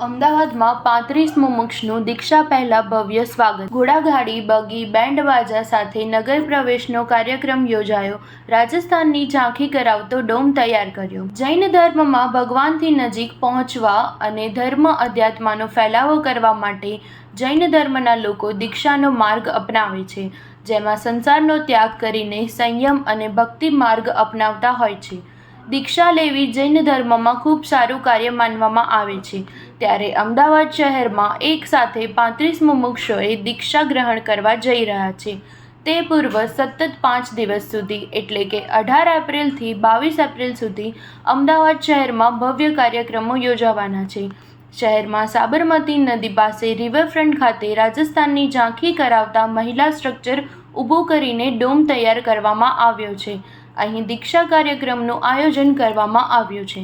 અમદાવાદમાં 35 મુમુક્ષુનું દીક્ષા પહેલા ભવ્ય સ્વાગત. ઘોડાગાડી, બગી, બેન્ડ બાજા સાથે નગર પ્રવેશનો કાર્યક્રમ યોજાયો. રાજસ્થાનની ઝાંખી કરાવતો ડોમ તૈયાર કર્યો. જૈન ધર્મમાં ભગવાનથી નજીક પહોંચવા અને ધર્મ અધ્યાત્મનો ફેલાવો કરવા માટે જૈન ધર્મના લોકો દીક્ષાનો માર્ગ અપનાવે છે, જેમાં સંસારનો ત્યાગ કરીને સંયમ અને ભક્તિ માર્ગ અપનાવતા હોય છે. દીક્ષા લેવી જૈન ધર્મમાં ખૂબ સારું કાર્ય માનવામાં આવે છે. ત્યારે અમદાવાદ શહેરમાં એક સાથે 35 મુમુક્ષુઓએ દીક્ષા ગ્રહણ કરવા જઈ રહ્યા છે. તે પૂર્વ સતત 5 દિવસ સુધી એટલે કે 18 એપ્રિલથી 22 એપ્રિલ સુધી અમદાવાદ શહેરમાં ભવ્ય કાર્યક્રમો યોજાવાના છે. શહેરમાં સાબરમતી નદી પાસે રિવરફ્રન્ટ ખાતે રાજસ્થાનની ઝાંખી કરાવતા મહિલા સ્ટ્રક્ચર ઊભું કરીને ડોમ તૈયાર કરવામાં આવ્યો છે. અહીં દીક્ષા કાર્યક્રમનું આયોજન કરવામાં આવ્યું છે.